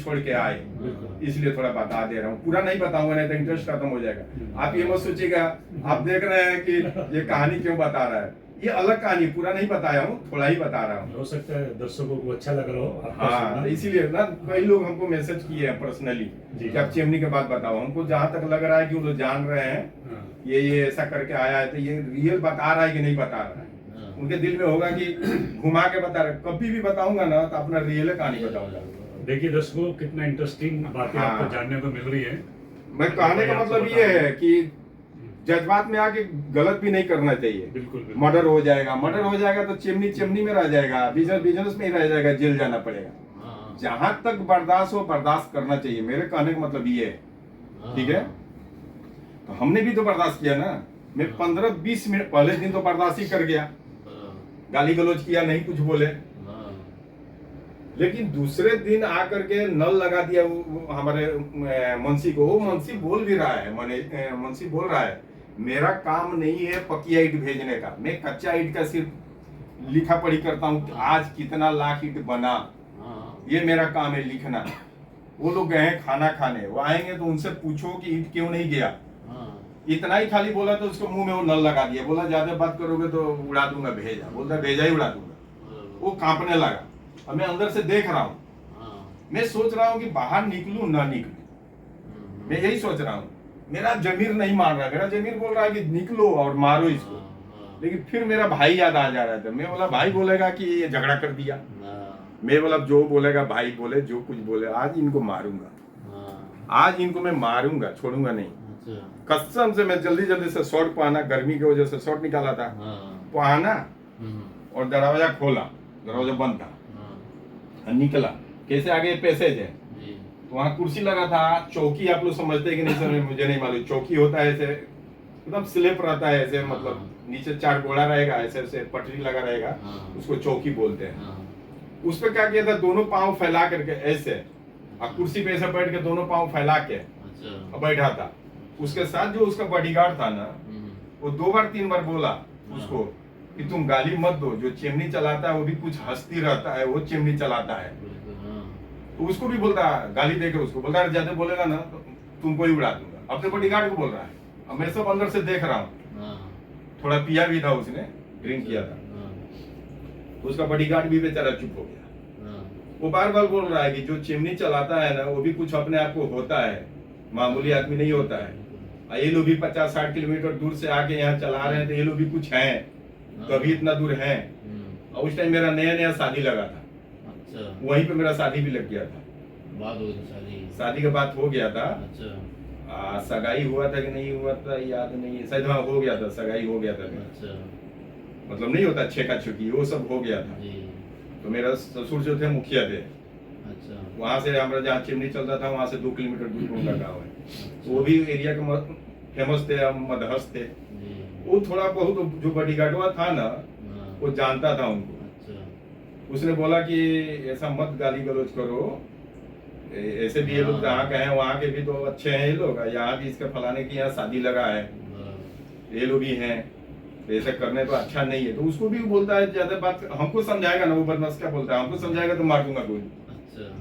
छोड़ के आए, इसलिए थोड़ा बता दे रहा हूँ। पूरा नहीं बताऊंगा, नहीं तो इंटरेस्ट खत्म हो जाएगा। आप ये मत सोचिएगा आप देख रहे हैं कि ये कहानी क्यों बता रहा है, ये अलग कहानी, पूरा नहीं बताया हूँ, थोड़ा ही बता रहा हूँ। हो सकता है दर्शकों को अच्छा लग रहा हो। हाँ, तो इसीलिए ना कई लोग हमको मैसेज किए हैं पर्सनली कि आप चिमनी के बाद बताओ। हमको जहाँ तक लग रहा है कि वो लोग जान रहे हैं ये ऐसा करके आया है, तो ये रियल बता रहा है कि नहीं बता रहा है। उनके दिल में होगा कि घुमा के बता रहे, कभी भी बताऊंगा ना तो अपना रियल कहानी बताऊंगा। देखिए दर्शकों, कितना इंटरेस्टिंग बातें आपको जानने को मिल रही है। मैं कहने का मतलब ये है कि जज्बात में आके गलत भी नहीं करना चाहिए। बिल्कुल। मर्डर हो जाएगा तो चिमनी में रह जाएगा, बिजनेस में ही रह जाएगा, जेल जाना पड़ेगा। जहां तक बर्दाश्त हो बर्दाश्त करना चाहिए, मेरे कहने का मतलब ये है। ठीक है, तो हमने भी तो बर्दाश्त किया ना। मैं 15-20 मिनट पहले दिन तो बर्दाश्त ही कर गया, गाली गलौज किया, नहीं कुछ बोले। लेकिन दूसरे दिन आकर के नल लगा दिया वो हमारे मुंशी को। वो मुंशी बोल भी रहा है, मुंशी बोल रहा है मेरा काम नहीं है पक्की ईंट भेजने का, मैं कच्चा ईंट का सिर्फ लिखा पढ़ी करता हूँ, आज कितना लाख ईंट बना, ये मेरा काम है लिखना। वो लोग गए हैं खाना खाने, वो आएंगे तो उनसे पूछो कि ईंट क्यों नहीं गया। इतना ही खाली बोला तो उसको मुंह में वो नल लगा दिया, बोला ज्यादा बात करोगे तो उड़ा दूंगा भेजा, बोलता भेजा ही उड़ा दूंगा। वो कांपने लगा। और मैं अंदर से देख रहा हूँ, मैं सोच रहा हूँ कि बाहर निकलूं ना निकलूं, मैं यही सोच रहा हूँ। मेरा जमीर नहीं मान रहा, मेरा जमीर बोल रहा है कि निकलो और मारो इसको। लेकिन फिर मेरा भाई याद आ जा रहा था। मैं बोला भाई बोलेगा कि ये झगड़ा कर दिया, मैं बोला जो बोलेगा भाई बोले, जो कुछ बोले, आज इनको मारूंगा, आज इनको मैं मारूंगा, छोड़ूंगा नहीं। कसम से मैं जल्दी से शॉर्ट पहना, गर्मी की वजह से शॉर्ट निकाला था, पहना और दरवाजा खोला, दरवाजा बंद था, निकला। कैसे आगे पैसेज है, तो वहाँ कुर्सी लगा था, चौकी आप लोग समझते हैं कि नहीं समझ, मुझे नहीं मालूम। चौकी होता है ऐसे एकदम स्लेप रहता है ऐसे, मतलब नीचे 4 घोड़ा रहेगा, ऐसे ऐसे पटरी लगा रहेगा, उसको चौकी बोलते हैं। उस पर क्या किया था, दोनों पाँव फैला करके ऐसे, और कुर्सी पे ऐसे बैठ के दोनों पाँव फैला के बैठा था। उसके साथ जो उसका बॉडीगार्ड था ना, वो 2-3 बार बोला उसको कि तुम गाली मत दो, जो चिमनी चलाता है वो भी कुछ हस्ती रहता है, वो चिमनी चलाता है। तो उसको भी बोलता, गाली देकर उसको बोलता है ज्यादा बोलेगा ना तो तुमको ही उड़ा दूंगा। अपने बॉडीगार्ड को बोल रहा है। अब मैं सब अंदर से देख रहा हूँ, थोड़ा पिया भी था उसने, ड्रिंक किया था। उसका बॉडीगार्ड भी बेचारा चुप हो गया। वो बार बोल रहा है कि जो चिमनी चलाता है ना वो भी कुछ अपने आप को होता है, मामूली आदमी नहीं होता है। ये लोग भी 50-60 किलोमीटर दूर से आके यहाँ चला रहे हैं, तो ये लोग भी कुछ हैं, तभी इतना दूर हैं। और उस टाइम मेरा नया शादी लगा था। अच्छा। वहीं पे मेरा शादी भी लग गया था, बात हो गई, शादी का बात हो गया था। अच्छा। सगाई हुआ था कि नहीं हुआ था याद नहीं है, शायद हाँ हो गया था, सगाई हो गया था। अच्छा। मतलब नहीं होता छेका छुकी, वो सब हो गया था। तो मेरा ससुर जो थे मुखिया थे। अच्छा। वहाँ से हमारा जहाँ चिमनी चलता था वहाँ से 2 किलोमीटर दूर उनका गाँव है। अच्छा। वो भी एरिया के फेमस थे, मदहस थे। वो थोड़ा बहुत जो बॉडीगार्ड था ना, वो जानता था उनको। अच्छा। उसने बोला कि ऐसा मत गाली गलौज करो, ऐसे भी ये लोग जहाँ के हैं वहाँ के भी तो अच्छे हैं ये लोग, यहाँ भी इसके फलाने की यहाँ शादी लगा है, ये लोग भी हैं, ऐसा करने तो अच्छा नहीं है। तो उसको भी बोलता है ज्यादा बात हमको समझाएगा ना, वो बदमाश क्या बोलता है, हमको समझाएगा तो मार दूंगा गोली। अच्छा।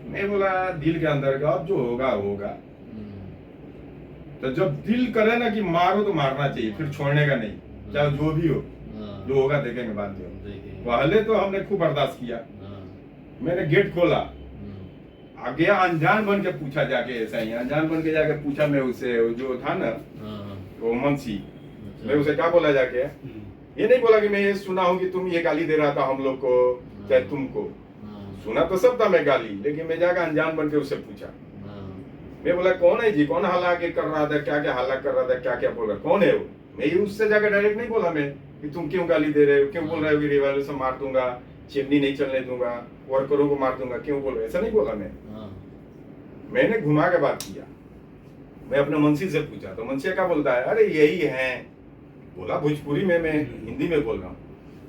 मैं बोला दिल के अंदर का अब जो होगा होगा। तो जब दिल करे ना कि मारो तो मारना चाहिए, फिर छोड़ने का नहीं, चाहे जो भी हो, जो होगा देखेंगे बाद में। पहले तो हमने खूब बर्दाश्त किया। मैंने गेट खोला, आगे अनजान बन के पूछा जाके, ऐसा ही अनजान बन के जाके पूछा मैं उससे, जो था ना वो मुंशी, मैं उसे क्या बोला जाके, ये नहीं बोला कि मैं ये सुना हूँ कि तुम ये गाली दे रहा था हम लोग को, चाहे तुमको। सुना तो सब था मैं गाली, लेकिन मैं जाकर अनजान बन के उससे पूछा। मैं बोला कौन है जी, कौन हल्ला के कर रहा था, क्या क्या हल्ला कर रहा था, क्या क्या बोल रहा, कौन है वो। मैं उससे जाकर डायरेक्ट नहीं बोला मैं कि तुम क्यों गाली दे रहे हो, क्यों बोल रहे हो कि रिवाल्वर से मार दूंगा, चिमनी नहीं चलने दूंगा, वर्करों को मार दूंगा, क्यों बोल रहे, ऐसा नहीं बोला मैं। मैंने घुमा के बात किया। मैं अपने मुंशी से पूछा तो मुंशी क्या बोलता है, अरे यही है। बोला भोजपुरी में, मैं हिंदी में बोल रहा हूँ।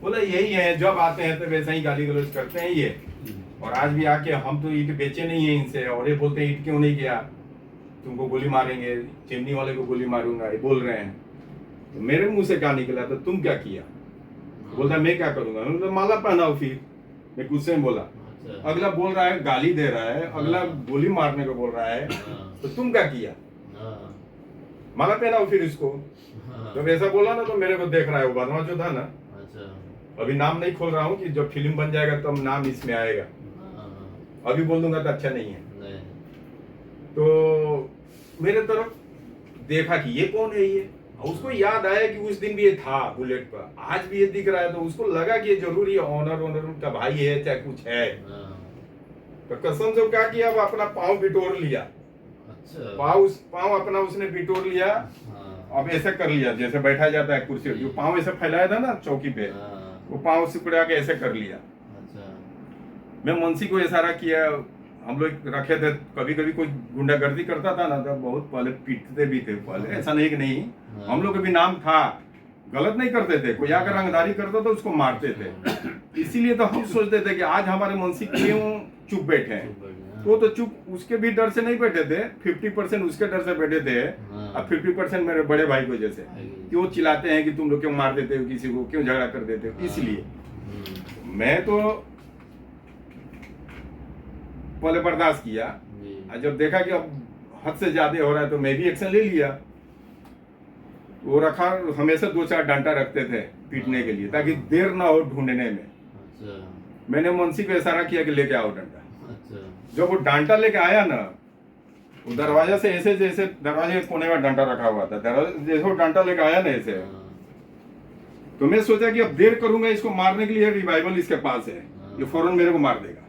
बोला यही है, जब आते हैं तो वैसा ही गाली गलौज करते हैं ये, और आज भी आके हम तो ईंट बेचे नहीं है इनसे, और ये बोलते हैं ईंट क्यों नहीं गया, तुमको गोली मारेंगे, चिमनी वाले को गोली मारूंगा, ये बोल रहे हैं। तो मेरे मुंह से क्या निकला, तो तुम क्या किया। बोलता मैं क्या करूंगा, मैं माला पहनाओ। फिर मैं गुस्से में बोला, अच्छा। अगला बोल रहा है, गाली दे रहा है, अगला गोली मारने को बोल रहा है, हाँ, तो तुम क्या किया? हाँ, माला पहनाओ फिर इसको। हाँ, जब ऐसा बोला ना तो मेरे को देख रहा है वो बदमाश जो था ना, अच्छा, अभी नाम नहीं खोल रहा हूँ कि जब फिल्म बन जाएगा तब नाम इसमें आएगा, हाँ, अभी बोल दूंगा तो अच्छा नहीं है। नहीं, तो मेरे तरफ देखा कि ये कौन है ये, और उसको याद आया कि उस दिन भी ये था बुलेट पर, आज भी ये दिख रहा है, तो उसको लगा कि ये जरूरी है, ऑनर का भाई है चाहे कुछ है। हाँ, तो कसम से क्या किया, वो अपना पाँव बिटोर लिया, अच्छा, पाँव अपना उसने बिटोर लिया, हाँ, अब ऐसे कर लिया जैसे बैठा जाता है कुर्सी पर, जो पाँव ऐसे फैलाया था ना चौकी पे, हाँ, वो पाँव सिकुड़ा के ऐसे कर लिया। अच्छा, मैं मुंशी को इशारा किया, हम लोग रखे थे, कभी कभी कोई गुंडागर्दी करता था ना तो बहुत पहले पीटते भी थे पहले, ऐसा नहीं कि नहीं, हम लोग का भी नाम था, गलत नहीं करते थे, कोई आकर रंगदारी करता तो उसको मारते थे। इसीलिए तो हम सोचते थे कि आज हमारे मुंशी क्यों चुप बैठे हैं, तो चुप उसके भी डर से नहीं बैठे थे, 50% उसके डर से बैठे थे, और 50% मेरे बड़े भाई को जैसे कि वो चिल्लाते हैं कि तुम लोग क्यों मार देते हो किसी को, क्यों झगड़ा कर देते हो। इसलिए मैं तो पहले बर्दाश्त किया, और जब देखा कि अब हद से ज्यादा हो रहा है तो मैं भी एक्शन ले लिया। वो रखा, हमेशा 2-4 डंडा रखते थे पीटने के लिए ताकि देर ना हो ढूंढने में। अच्छा, मैंने मुंशी को इशारा किया कि लेके आओ डंडा। अच्छा, जब वो डंडा लेके आया ना, वो दरवाजा से ऐसे, जैसे दरवाजे के कोने में डंडा रखा हुआ था, जैसे वो डंडा लेके आया ना ऐसे, तो मैं सोचा कि अब देर करूंगा इसको मारने के लिए, रिवाइवल इसके पास है, ये फौरन मेरे को मार देगा।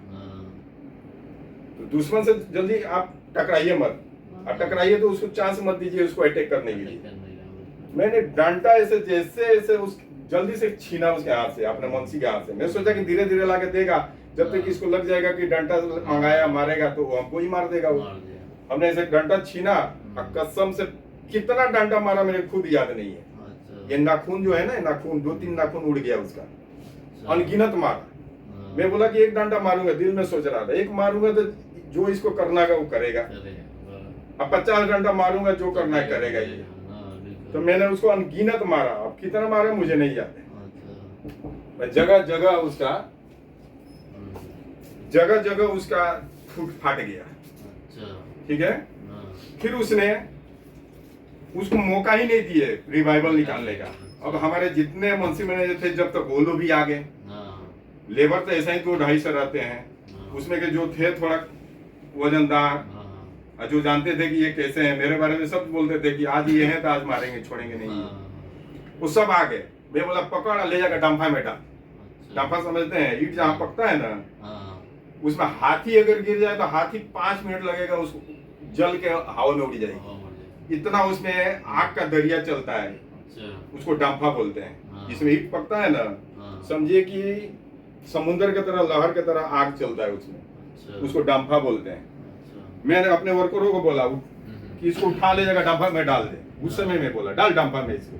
तो दुश्मन से जल्दी आप टकराइए मत, आप टकराइए तो उसको चांस मत दीजिए उसको अटैक करने के लिए। मैंने डंडा ऐसे जैसे ऐसे उस जल्दी से छीना उसके हाथ से, अपने मुंशी के हाथ से। मैं सोचा कि धीरे धीरे लाके देगा, जब तक इसको लग जाएगा कि डंडा मंगाया मारेगा तो हमको ही मार देगा वो। हमने ऐसे डंडा छीना, और कसम से कितना डंडा मारा मेरे खुद याद नहीं है। ये नाखून जो है ना, नाखून 2-3 नाखून उड़ गया उसका, अनगिनत मारा। मैं बोला कि एक डंडा मारूंगा, दिल में सोच रहा था एक मारूंगा तो जो इसको करना है वो करेगा, अब 50 डंडा मारूंगा जो करना है करेगा ये। तो मैंने उसको अनगिनत मारा, अब कितना मारा मुझे नहीं याद है। जगह जगह उसका फाट गया, ठीक है। फिर उसने उसको मौका ही नहीं दिए रिवाइवल निकालने का। अब हमारे जितने मुंशी मैनेजर थे जब तक वो लोग भी आ गए, लेबर तो ऐसा ही 2-250 रहते हैं, उसमें के जो थे थोड़ा वजनदार, और जो जानते थे कि ये कैसे हैं, मेरे बारे में सब बोलते थे कि आज ये हैं तो आज मारेंगे छोड़ेंगे नहीं, वो सब आ गए। मैं बोला पकड़ ले जाकर डंफा में डाल। डंफा समझते हैं, ईंट जहाँ पकता है ना, उसमें हाथी अगर गिर जाए तो हाथी 5 मिनट लगेगा उसको जल के हवा में उड़ जाएगी, इतना उसमें आग का दरिया चलता है, उसको डंफा बोलते हैं। जिसमें ईंट पकता है ना, समझिए कि समुद्र की तरह, लहर की तरह आग चलता है उसमें, उसको डंफा बोलते हैं। मैंने अपने वर्करों को बोला कि इसको उठा ले जाकर डंफा में डाल दे, गुस्से में मैं बोला डाल डंफा में इसको,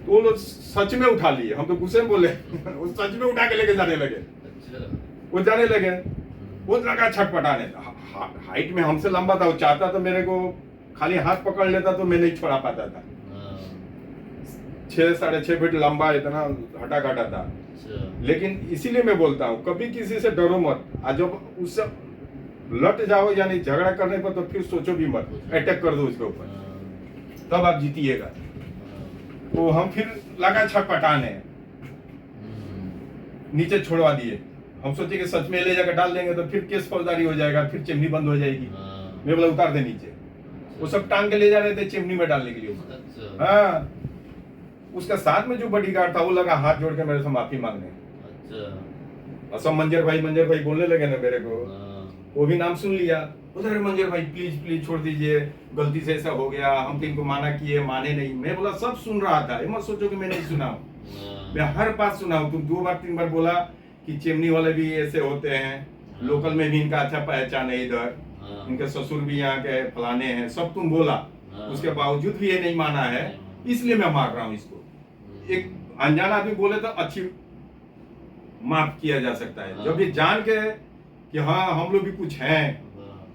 तो वो लोग सच में उठा लिए, हम तो गुस्से में बोले वो सच में उठा के लेके जाने लगे। वो जाने लगे, वो लगा छटपटाने, हाइट में हमसे लंबा था, वो चाहता तो मेरे को खाली हाथ पकड़ लेता तो मैं नहीं छोड़ा पाता था। 6-6.5 फीट लंबा, इतना हटा घटा था। लेकिन इसीलिए मैं बोलता हूँ कभी किसी से डरो मत, और जब उससे लट जाओ यानी झगड़ा करने पर तो फिर सोचो भी मत, अटैक कर दो उसके ऊपर, तब आप जीतिएगा। तो हम फिर लगा छटपटाने, नीचे छोड़वा दिए। हम सोचे कि सच में ले जाकर डाल देंगे तो फिर केस फौजदारी हो जाएगा, फिर चिमनी बंद हो जाएगी। मैं बोला उतार दे नीचे, वो सब टांग के ले जा रहे थे चिमनी में डालने के लिए। हाँ, उसका साथ में जो बॉडीगार्ड था वो लगा हाथ जोड़ के मेरे से माफी मांगने। और सब मंजर भाई बोलने लगे ना मेरे को, वो भी नाम सुन लिया, उधर मंजर भाई प्लीज छोड़ दीजिए, गलती से ऐसा हो गया, हम तो इनको माना किए, माने नहीं। मैं बोला सब सुन रहा था, ये मत सोचो कि मैं नहीं सुना हूँ, मैं हर बात सुना हूँ। तुम 2-3 बार बोला कि चिमनी वाले भी ऐसे होते हैं, लोकल में भी इनका अच्छा पहचान है, इधर इनके ससुर भी यहाँ के फलाने हैं, सब तुम बोला, उसके बावजूद भी ये नहीं माना है, इसलिए मैं मार रहा हूँ इसको। एक अनजान आदमी बोले तो अच्छी माफ किया जा सकता है, जब ये जान के कि हाँ हम लोग भी कुछ हैं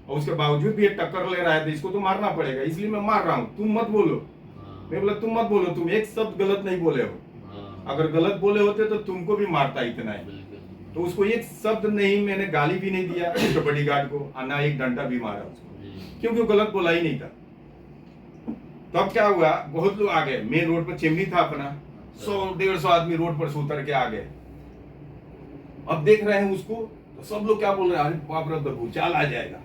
और उसके बावजूद भी ये टक्कर ले रहा है तो इसको तो मारना पड़ेगा, इसलिए मैं मार रहा हूँ। तुम मत बोलो, मैं बोला तुम मत बोलो, तुम एक शब्द गलत नहीं बोले हो, अगर गलत बोले होते तो तुमको भी मारता इतना है। तो उसको एक शब्द नहीं, मैंने गाली भी नहीं दिया उसके बॉडीगार्ड को, और ना एक डंडा भी मारा उसको, जी। क्योंकि वो गलत बोला ही नहीं था। तब क्या हुआ, बहुत लोग आ गए, मेन रोड पर चिमनी था अपना, 100-150 आदमी रोड पर से उतर के आ गए। अब देख रहे हैं उसको, तो सब लोग क्या बोल रहे हैं, अरे बाप रे, भूचाल आ जाएगा।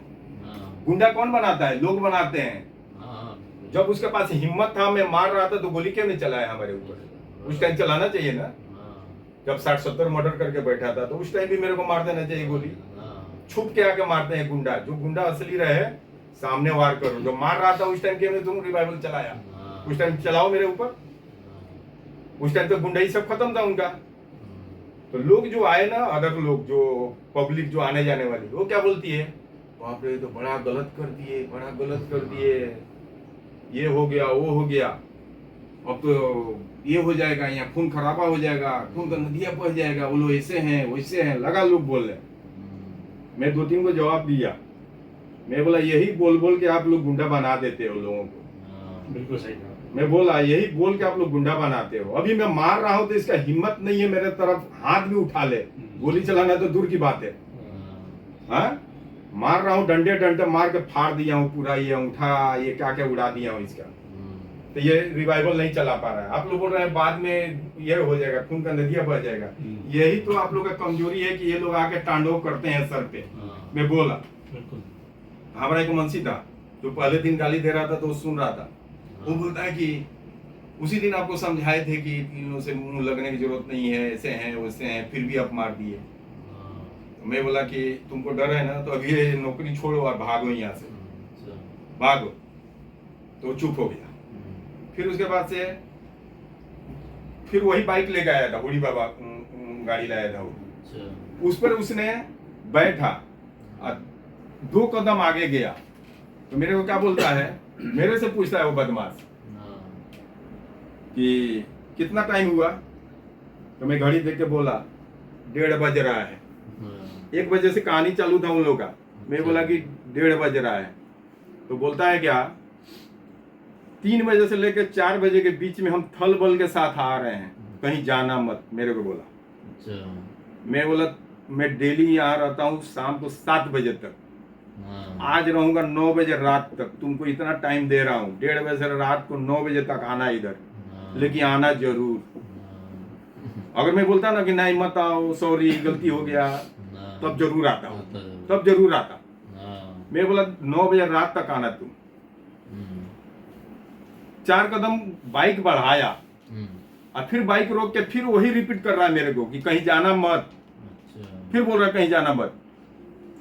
हाँ, गुंडा कौन बनाता है, लोग बनाते हैं। हाँ, जब उसके पास हिम्मत था, मैं मार रहा था, तो गोली क्यों नहीं चलाया हमारे ऊपर? उस टाइम चलाना चाहिए ना, हाँ, जब 60-70 मर्डर करके बैठा था, तो उस टाइम भी मेरे को मार देना चाहिए गोली। हाँ, छुप के आके मारते हैं गुंडा, जो गुंडा असली रहे सामने वार करो। जो मार रहा था उस टाइम क्यों नहीं तुम रिवाइवल चलाया? हाँ, उस टाइम चलाओ मेरे ऊपर। उस टाइम तो गुंडाई सब खत्म था उनका। तो लोग जो आए ना, अदर लोग, जो पब्लिक जो आने जाने वाली, वो क्या बोलती है, बाप रे, तो बड़ा गलत कर दिए, बड़ा गलत कर दिए, ये हो गया, वो हो गया, अब तो ये हो जाएगा, यहाँ खून खराबा हो जाएगा, खून का नदिया बह जाएगा, वो लोग ऐसे हैं वैसे हैं, लगा लोग बोलने। मैं 2-3 को जवाब दिया, मैं बोला यही बोल बोल के आप लोग गुंडा बना देते हो लोगों को। बिल्कुल सही कहा। मैं बोला यही बोल के आप लोग गुंडा बनाते हो। अभी मैं मार रहा हूं तो इसका हिम्मत नहीं है मेरे तरफ हाथ भी उठा ले, गोली चलाना तो दूर की बात है। हाँ, मार रहा हूँ, डंडे डंडे मार के फाड़ दिया हूँ पूरा, ये अंगूठा ये क्या क्या उड़ा दिया हूँ इसका। तो ये रिवाइवल नहीं चला पा रहा है। आप लोग बोल रहे हैं बाद में ये हो जाएगा, खून का नदिया बह जाएगा। यही तो आप लोग का कमजोरी है कि ये लोग आके तांडव करते हैं सर पे। मैं बोला, हमारा एक मुंशी था जो पहले दिन गाली दे रहा था, तो वो सुन रहा था। वो बोलता है कि उसी दिन आपको समझाए थे कि इन से मुंह लगने की जरूरत नहीं है, ऐसे हैं वैसे हैं, फिर भी आप मार दिए। तो मैं बोला कि तुमको डर है ना, तो अभी ये नौकरी छोड़ो और भागो यहाँ से, भागो। तो चुप हो गया। फिर उसके बाद से फिर वही बाइक लेके आया था, हुडी बाबा गाड़ी लाया था वो, उस पर उसने बैठा और 2 कदम आगे गया। तो मेरे को क्या बोलता है, मेरे से पूछता है वो बदमाश कि कितना टाइम हुआ। तो मैं घड़ी देख के बोला 1:30 बज रहा है। 1 बजे से कहानी चालू था उन लोग का। मैं बोला कि 1:30 बज रहा है। तो बोलता है क्या, 3 बजे से लेकर 4 बजे के बीच में हम थल बल के साथ आ रहे हैं, कहीं जाना मत, मेरे को बोला। मैं बोला मैं डेली यहाँ रहता हूँ शाम को 7 बजे तक, आज रहूंगा 9 बजे रात तक, तुमको इतना टाइम दे रहा हूँ, 1:30 बजे से रात को 9 बजे तक आना इधर, लेकिन आना जरूर। अगर मैं बोलता ना कि नहीं मत आओ, सॉरी गलती हो गया, तब जरूर आता हूँ, तब जरूर आता। मैं बोला 9 बजे रात तक आना तुम। 4 कदम बाइक बढ़ाया और फिर बाइक रोक के फिर वही रिपीट कर रहा है मेरे को कि कहीं जाना मत। फिर बोल रहा है कहीं जाना मत।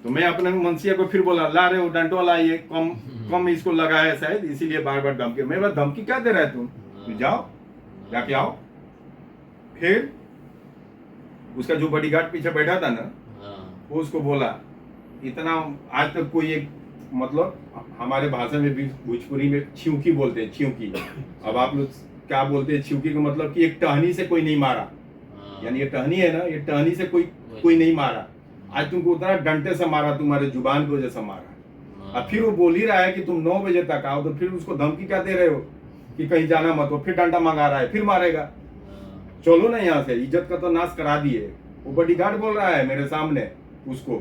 तो मैं अपने मुंशिया को फिर बोला, ला रे वो डंटो वाला ये कम इसको लगाया शायद, इसीलिए बार बार धमकी। मैं बोला धमकी क्या दे रहा है तुम जाओ, जाके आओ। फिर उसका जो बॉडीगार्ड पीछे बैठा था ना, वो उसको बोला, इतना आज तक कोई एक, मतलब हमारे भाषा में भी भोजपुरी में छिउकी बोलते हैं, छिउकी। अब आप लोग क्या बोलते हैं छिउकी का मतलब कि एक टहनी से कोई नहीं मारा, यानी ये टहनी है ना, ये टहनी से कोई नहीं मारा, आज तुमको उतना डंटे से मारा, तुम्हारे जुबान की वजह से मारा। और फिर वो बोल ही रहा है कि तुम 9 बजे तक आओ, तो फिर उसको धमकी क्या दे रहे हो कि कहीं जाना मत। वो फिर डंडा मंगा रहा है, फिर मारेगा। चलो ना यहाँ से, इज्जत का तो नाश करा दिए। वो बॉडीगार्ड बोल रहा है मेरे सामने उसको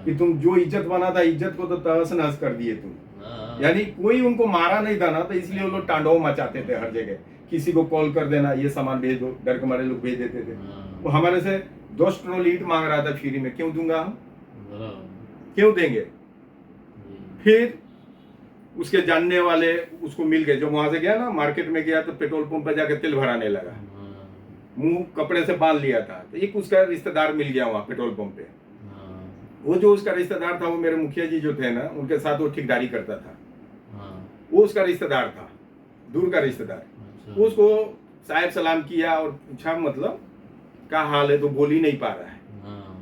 कि तुम जो इज्जत बना था, इज्जत को तो तहस नहस कर दिए तुम। यानी कोई उनको मारा नहीं था ना, तो इसलिए वो लोग तांडव मचाते थे हर जगह। किसी को कॉल कर देना, ये सामान भेज दो, डर के मारे लोग भेज देते थे। वो हमारे से 10 ट्रॉली ईंट मांग रहा था फ्री में, क्यों दूंगा हम, क्यों देंगे। फिर उसके जानने वाले उसको मिल गए, जो वहां से गया ना मार्केट में गया, तो पेट्रोल पंप पर जाके तेल भराने लगा, मुंह कपड़े से बांध लिया था। तो एक उसका रिश्तेदार मिल गया वहां पेट्रोल पंप पे। वो जो उसका रिश्तेदार था, वो मेरे मुखिया जी जो थे ना, उनके साथ वो ठेकेदारी करता था। वो उसका रिश्तेदार था, दूर का रिश्तेदार। वो उसको साहिब सलाम किया और पूछा मतलब क्या हाल है, तो बोल ही नहीं पा रहा है।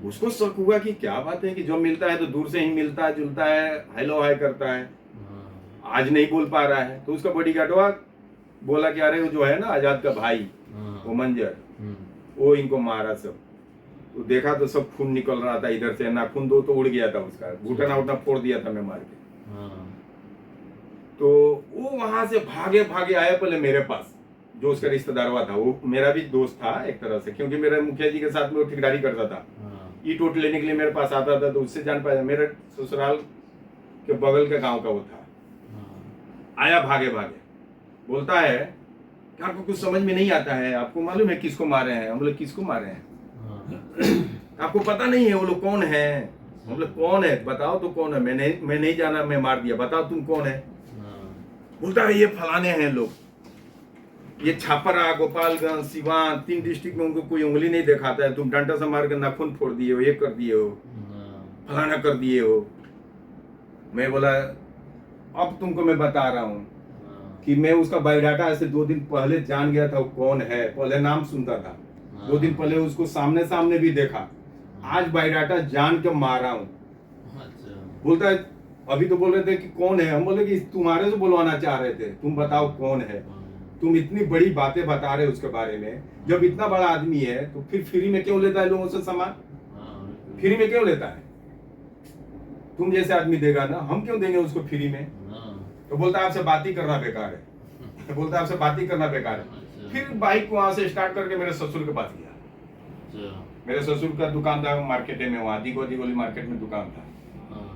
उसको शक हुआ कि क्या बात है कि जो मिलता है तो दूर से ही मिलता है जुलता है, हेलो हाय करता है, आज नहीं बोल पा रहा है। तो उसका बॉडीगार्ड बोला कि अरे वो जो है ना आजाद का भाई, वो मंजर, वो इनको मारा सब। तो देखा तो सब खून निकल रहा था इधर से, नाखून 2 तो उड़ गया था उसका, घुटना उठना फोड़ दिया था मैं मार के। तो वो वहां से भागे भागे आया पहले मेरे पास, जो उसका रिश्तेदार हुआ था। वो मेरा भी दोस्त था एक तरह से, क्योंकि मेरे मुखिया जी के साथ में वो ठेकेदारी करता था। ईट उट लेने के लिए मेरे पास आता था, तो उससे जान पाया मेरे ससुराल के बगल के गांव का वो था। हाँ, आया भागे भागे, बोलता है कि आपको कुछ समझ में नहीं आता है, आपको मालूम है किसको मारे हैं? हम बोले किसको मारे हैं? हाँ, आपको पता नहीं है वो लोग कौन है? हम बोले कौन है बताओ तो कौन है? मैं नहीं जाना, मैं मार दिया, बताओ तुम कौन है? हाँ, बोलता है ये फलाने हैं लोग, ये छापरा, गोपालगंज, सिवान, 3 डिस्ट्रिक्ट में उनको कोई उंगली नहीं दिखाता है, तुम डंडा से मार के नाखून फोड़ दिए हो, ये कर दिए हो, हाँ, फलाना कर दिए हो। मैं बोला अब तुमको मैं बता रहा हूँ हाँ, कि मैं उसका बायोडाटा ऐसे 2 दिन पहले जान गया था वो कौन है, पहले नाम सुनता था, 2 दिन पहले उसको सामने सामने भी देखा, आज बायोडाटा जान के मारा हूँ। अच्छा, बोलता है अभी तो बोल रहे थे कि कौन है, हम बोले कि तुम्हारे से बुलवाना चाह रहे थे, तुम बताओ कौन है। तुम इतनी बड़ी बातें बता रहे हो उसके बारे में, जब इतना बड़ा आदमी है तो फिर फ्री में क्यों लेता है लोगों से सामान? हाँ, फ्री में क्यों लेता है? तुम जैसे आदमी देगा ना, हम क्यों देंगे उसको फ्री में? हाँ, तो बोलता है आपसे बात ही करना बेकार है। बोलता है आपसे बात ही करना बेकार है। अच्छा, फिर बाइक को वहां से स्टार्ट करके मेरे ससुर के पास गया। अच्छा, मेरे ससुर का दुकान था मार्केट में, वहां दिगोली मार्केट में दुकान था। हाँ,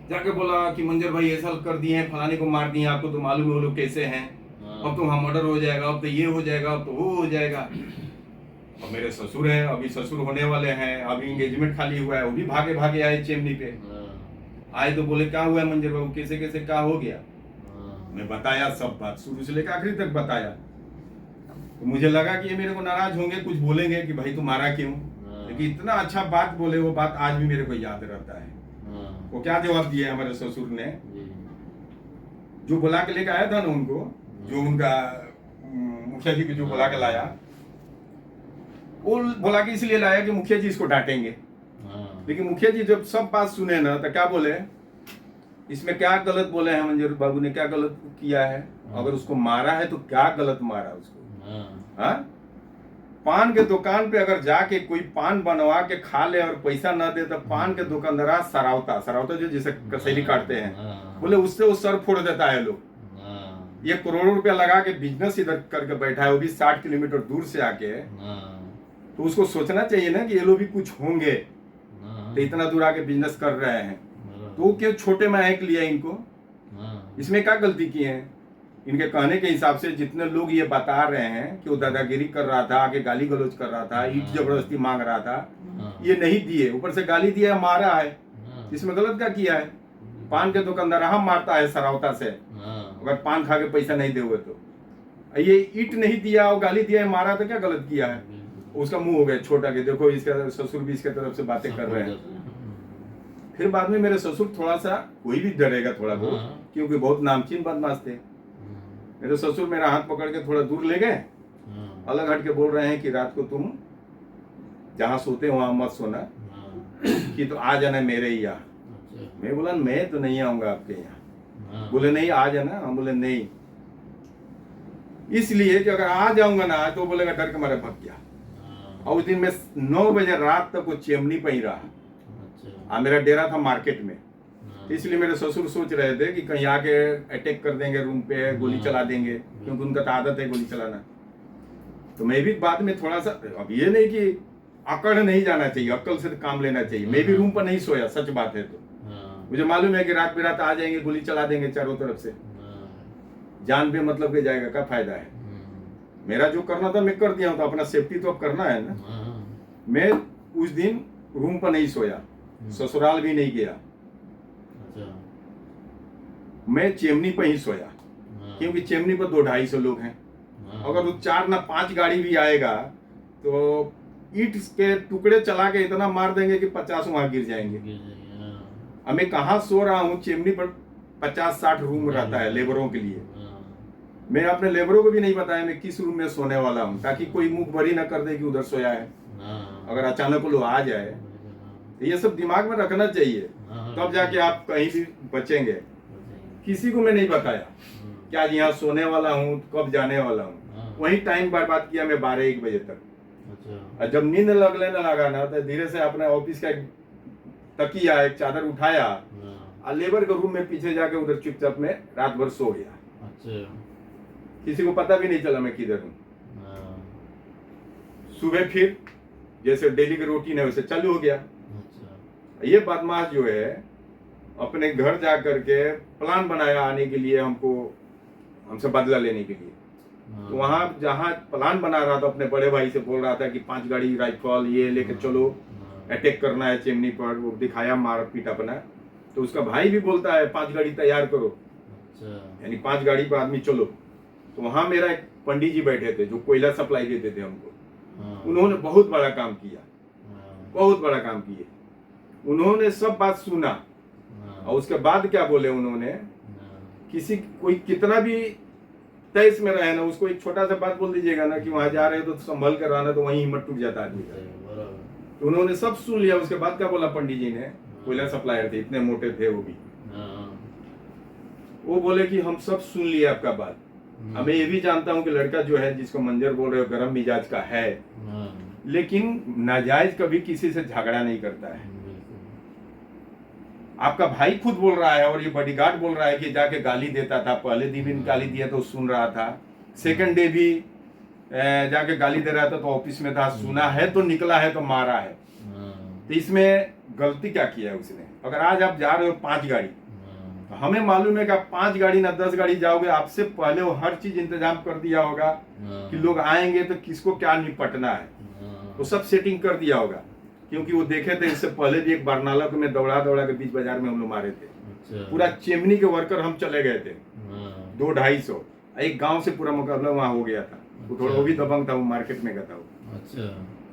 जाके बोला कि मंजर भाई ऐसा कर दिए हैं, फलाने को मार दिए, आपको तो मालूम है वो लोग कैसे हैं, अब तो वहां मर्डर हो जाएगा, अब तो ये हो जाएगा, अब तो वो हो जाएगा। और मेरे ससुर हैं, अभी ससुर होने वाले हैं, अभी एंगेजमेंट खाली हुआ है, वो भी भागे भागे आए चेमनी पे। हाँ, आए तो बोले क्या हुआ मंजर बाबू, कैसे कैसे क्या हो गया? हाँ, मैं बताया सब बात, शुरू से लेकर आखिरी तक बताया। तो मुझे लगा कि ये मेरे को नाराज होंगे, कुछ बोलेंगे कि भाई तू मारा क्यों, लेकिन इतना अच्छा बात बोले, वो बात आज भी मेरे को याद रहता है। हाँ, वो क्या जवाब दिया हमारे ससुर ने, जी, जो बुला के लेके आया था ना उनको, जो उनका मुखिया जी को जो बुला के लाया, वो बुला के इसलिए लाया कि मुखिया जी इसको डांटेंगे। हाँ, लेकिन मुखिया जी जब सब बात सुने ना तो क्या बोले, इसमें क्या गलत बोले हैं मंजूर बाबू ने, क्या गलत किया है? अगर उसको मारा है तो क्या गलत मारा उसको? हाँ, हाँ? पान के दुकान पे अगर जाके कोई पान बनवा के खा ले और पैसा ना दे तो पान के दुकानदार सरावता जो जिसे कसैली काटते हैं, हाँ, बोले उससे वो सर फोड़ देता है लोग। हाँ, ये करोड़ों रुपया लगा के बिजनेस इधर करके बैठा है, वो भी 60 किलोमीटर दूर से आके, हाँ, तो उसको सोचना चाहिए ना कि ये लोग भी कुछ होंगे, हाँ, तो इतना दूर आके बिजनेस कर रहे हैं, बराबर, तो वो क्यों छोटे में आंक लिया इनको? हाँ, इसमें क्या गलती की है? इनके कहने के हिसाब से जितने लोग ये बता रहे हैं कि वो दादागिरी कर रहा था, आके गाली गलौज कर रहा था, ईट जबरदस्ती मांग रहा था, हाँ, ये नहीं दिए, ऊपर से गाली दिया, मारा है, हाँ, इसमें गलत क्या किया है? पान के दुकानदार हम मारता है सरावता से, हाँ, अगर पान खा के पैसा नहीं दे हुए तो। ये ईट नहीं दिया और गाली दिया है, मारा तो क्या गलत किया है? बिल्कुल, उसका मुंह हो गया छोटा कि देखो इसका ससुर भी इसके तरफ से बातें कर रहे हैं। फिर बाद में मेरे ससुर थोड़ा सा, कोई भी डरेगा थोड़ा बहुत, हाँ। क्योंकि बहुत नामचीन बदमाश थे। मेरे ससुर मेरा हाथ पकड़ के थोड़ा दूर ले गए, हाँ, अलग हट के बोल रहे हैं कि रात को तुम जहाँ सोते हो वहां मत सोना, हाँ, कि तो आ जाना मेरे यहाँ। अच्छा, मैं बोला मैं तो नहीं आऊंगा आपके यहाँ। हाँ, बोले नहीं आ जाना, हम बोले नहीं, इसलिए कि अगर आ जाऊंगा ना तो बोलेगा डर के मारे भाग गया। हाँ, और उस दिन मैं 9 बजे रात तक वो चेमनी पे ही रहा। अच्छा, मेरा डेरा था मार्केट में, हाँ, तो इसलिए मेरे ससुर सोच रहे थे कि कहीं आके अटैक कर देंगे रूम पे, गोली चला देंगे, क्योंकि उनका तो आदत है गोली चलाना। तो मैं भी बाद में थोड़ा सा, अब ये नहीं कि अकड़ नहीं जाना चाहिए, अक्ल से काम लेना चाहिए। मैं भी रूम पर नहीं सोया, सच बात है। तो हाँ, मुझे मालूम है कि रात बिरात आ जाएंगे, गोली चला देंगे चारों तरफ से, हाँ, जान पे मतलब के जाएगा, क्या फायदा है? मेरा जो करना था मैं कर दिया हूं, तो अपना सेफ्टी तो अब करना है ना। हाँ, मैं उस दिन रूम पर नहीं सोया, ससुराल भी नहीं गया, अच्छा, मैं चेमनी पर ही सोया, हाँ, क्योंकि चेमनी पर 200-250 लोग हैं। हाँ, अगर वो 4 ना 5 गाड़ी भी आएगा तो ईट के टुकड़े चला के इतना मार देंगे कि 50 वहां गिर जाएंगे। गिर जाएंगे, हाँ, अब मैं कहाँ सो रहा हूँ, चेमनी पर 50-60 रूम रहता है लेबरों के लिए। हाँ, मैं अपने लेबरों को भी नहीं बताया मैं किस रूम में सोने वाला हूँ, ताकि कोई मुंह भरी ना कर दे कि उधर सोया है। हाँ, अगर अचानक वो लोग आ जाए तो ये सब दिमाग में रखना चाहिए, हाँ, तब जाके आप कहीं भी बचेंगे। बचेंगे, किसी को मैं नहीं बताया हम्म, कि आज यहाँ सोने वाला हूँ, कब जाने वाला हूँ। हाँ, वही टाइम बर्बाद किया मैं 12-1 बजे तक। अच्छा, और जब नींद लगने लगा ना तो धीरे से अपने ऑफिस का एक तकिया, एक चादर उठाया हाँ, और लेबर के रूम में पीछे जाके उधर चुपचाप में रात भर सो गया। अच्छा, किसी को पता भी नहीं चला मैं किधर हूँ। हाँ, सुबह फिर जैसे डेली की रूटीन है वैसे चालू हो गया, ये बदमाश जो है अपने घर जा करके प्लान बनाया आने के लिए, हमसे बदला लेने के लिए। तो वहां जहाँ प्लान बना रहा था अपने बड़े भाई से बोल रहा था कि 5 गाड़ी राइफल ये लेके चलो, अटैक करना है चिमनी पर। वो दिखाया मारपीट अपना। तो उसका भाई भी बोलता है 5 गाड़ी तैयार करो, अच्छा, यानी 5 गाड़ी पर आदमी चलो। तो वहां मेरा एक पंडित जी बैठे थे जो कोयला सप्लाई देते थे हमको। हाँ, उन्होंने बहुत बड़ा काम किया, हाँ, बहुत बड़ा काम किए। उन्होंने सब बात सुना हाँ, और उसके बाद क्या बोले उन्होंने, हाँ, किसी कोई कितना भी तेईस में रहे ना, उसको एक छोटा सा बात बोल दीजिएगा ना कि वहां जा रहे हो तो संभल कर रहना, तो वहीं हिम्मत टूट जाता आदमी का। बराबर, तो उन्होंने सब सुन लिया। उसके बाद क्या बोला पंडित जी ने, कोयला सप्लायर थे, इतने मोटे थे वो भी। हाँ, वो बोले कि हम सब सुन लिया आपका बात। अब मैं ये भी जानता हूँ कि लड़का जो है जिसको मंजर बोल रहे हो गर्म मिजाज का है, हाँ, लेकिन नाजायज कभी किसी से झगड़ा नहीं करता है। बिल्कुल, आपका भाई खुद बोल रहा है और ये बॉडीगार्ड बोल रहा है कि जाके गाली देता था। पहले दिन भी गाली दिया तो सुन रहा था, सेकंड डे भी जाके गाली दे रहा था, तो ऑफिस में था, सुना है तो निकला है तो मारा है। हाँ, तो इसमें गलती क्या किया है उसने? अगर आज आप जा रहे हो 5 गाड़ी, हाँ, तो हमें मालूम है कि आप 5 गाड़ी ना 10 गाड़ी जाओगे, आपसे पहले वो हर चीज इंतजाम कर दिया होगा हाँ, कि लोग आएंगे तो किसको क्या निपटना है, हाँ, वो सब सेटिंग कर दिया होगा। क्योंकि वो देखे थे इससे पहले भी एक बरनाला को में दौड़ा दौड़ा के बीच बाजार में हम लोग मारे थे। अच्छा, पूरा चिमनी के वर्कर हम चले गए थे, हाँ, 200-250 एक गांव से पूरा मुकाबला वहां हो गया था। वो थोड़ा वो भी दबंग था, वो मार्केट में गया था वो। अच्छा,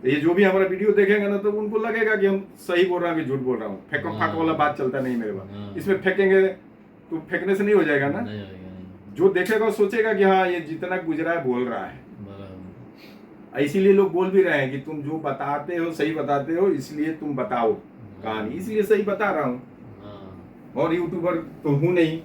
तो ये जो भी हमारा वीडियो देखेंगे ना, तो उनको लगेगा कि हम सही बोल रहे हैं कि झूठ बोल रहा हूँ। फेंको हाँ। फाक वाला बात चलता नहीं मेरे हाँ। पास। इसमें फेंकेंगे तो फेंकने से नहीं हो जाएगा ना। नहीं होगा, नहीं, जो देखेगा वो सोचेगा कि हाँ ये जितना गुजरा है बोल रहा है। बराबर, इसीलिए लोग बोल भी रहे हैं कि तुम जो बताते हो सही बताते हो, इसलिए तुम बताओ कहानी, इसलिए सही बता रहा हूँ। हाँ, और यूट्यूबर तो हूँ नहीं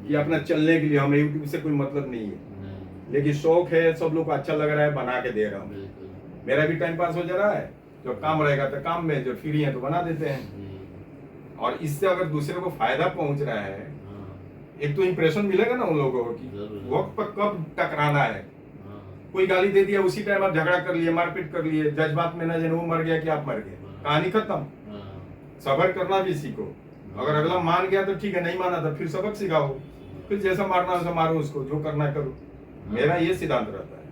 कि अपना चलने के लिए, हमें यूट्यूब से कोई मतलब नहीं है, नहीं, लेकिन शौक है, सब लोग को अच्छा लग रहा है, बना के दे रहा हूँ। बिल्कुल, मेरा भी टाइम पास हो जा रहा है, जब काम रहेगा तो काम में, जब फ्री है तो बना देते हैं। जी, और इससे अगर दूसरे को फायदा पहुंच रहा है, हाँ, एक तो इंप्रेशन मिलेगा ना उन लोगों को कि जरूर। वक्त पर कब टकराना है। हाँ, कोई गाली दे दिया, उसी टाइम आप झगड़ा कर लिए, मारपीट कर लिए, जज्बात में ना जाने वो मर गया कि आप मर गए, कहानी खत्म। हाँ, सबर करना भी सीखो। अगर अगला मान गया तो ठीक है, नहीं माना तो फिर सबक सिखाओ, फिर जैसा मारना वैसा मारो उसको, जो करना है करो। मेरा ये सिद्धांत रहता है।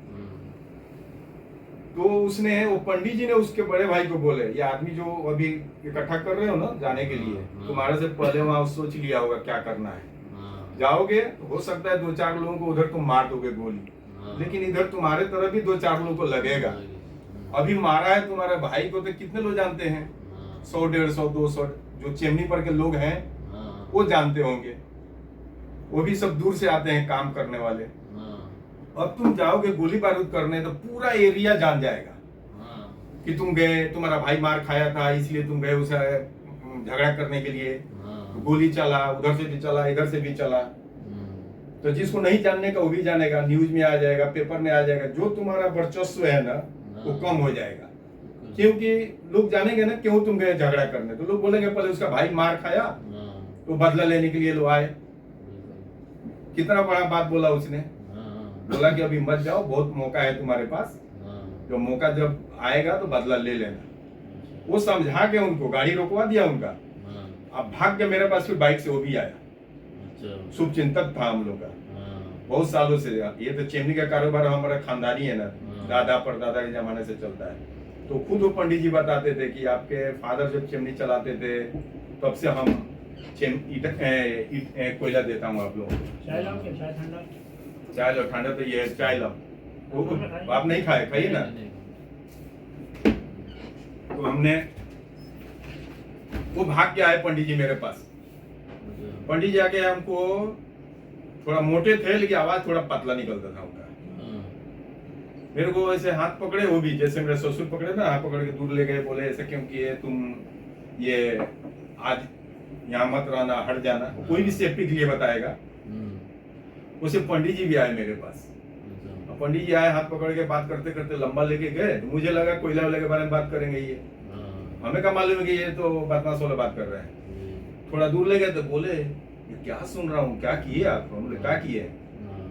तो उसने, वो पंडित जी ने उसके बड़े भाई को बोले, ये आदमी जो अभी इकट्ठा कर रहे हो ना जाने के लिए, तुम्हारे से पहले वहां सोच लिया होगा क्या करना है। हाँ, जाओगे तो हो सकता है 2-4 लोगों को उधर तुम मार दोगे गोली, हाँ, लेकिन इधर तुम्हारे तरफ भी 2-4 लोगों को लगेगा। अभी मारा है तुम्हारे भाई को तो कितने लोग जानते हैं, 100, 150, 200 जो चिमनी पर के लोग हैं हाँ, वो जानते होंगे। वो भी सब दूर से आते हैं काम करने वाले। हाँ, अब तुम जाओगे गोली बारूद करने तो पूरा एरिया जान जाएगा हाँ, कि तुम गए, तुम्हारा भाई मार खाया था इसलिए तुम गए उसे झगड़ा करने के लिए। हाँ, गोली चला, उधर से भी चला, इधर से भी चला। तो जिसको नहीं जानने का वो भी जानेगा, न्यूज में आ जाएगा, पेपर में आ जाएगा। जो तुम्हारा वर्चस्व है ना वो कम हो जाएगा, क्योंकि लोग जानेंगे ना क्यों तुम गए झगड़ा करने। तो लोग बोलेंगे पहले उसका भाई मार खाया हाँ, तो बदला लेने के लिए लोग आए। बिल्कुल, कितना बड़ा बात बोला उसने, हाँ, बोला कि अभी मत जाओ, बहुत मौका है तुम्हारे पास, हाँ, जो मौका जब आएगा तो बदला ले लेना। वो समझा के उनको गाड़ी रोकवा दिया उनका। हाँ, अब भाग के मेरे पास फिर बाइक से वो भी आया। अच्छा, शुभ चिंतक था हम लोग का, हाँ, बहुत सालों से। ये तो चिमनी का कारोबार हमारा खानदानी है ना, हाँ। दादा परदादा के जमाने से चलता है। तो खुद वो पंडित जी बताते थे कि आपके फादर जब चिमनी चलाते थे तब से हम कोयला देता हूँ आप लोगों को। चाय लाओ क्या, चाय ठंडा? चाय लो, ठंडा तो ये है, चाय लो। वो आप नहीं खाए, खाइए ना। नहीं, तो हमने, वो भाग के आए पंडित जी मेरे पास। अच्छा, पंडित जी आके हमको, थोड़ा मोटे थे लेकिन आवाज थोड़ा पतला निकलता था उनका। हाँ, मेरे को ऐसे हाथ पकड़े, वो भी जैसे मेरे ससुर पकड़े ना, हाथ पकड़ के दूर ले गए, बोले ऐसे क्यों किए तुम, ये आज यहाँ मत रहना, हट जाना। कोई भी सेफ्टी के लिए बताएगा। उसे पंडित जी भी आए मेरे पास। अच्छा, पंडित जी आए, हाथ पकड़ के बात करते करते लंबा लेके गए। तो मुझे लगा कोयला वाले के बारे में बात करेंगे ये, हाँ, हमें क्या मालूम है कि ये तो बदमाश वाला बात कर रहे हैं। जी, थोड़ा दूर ले गए तो बोले ये क्या सुन रहा हूँ, क्या किए आप? हम बोले क्या किए? हाँ,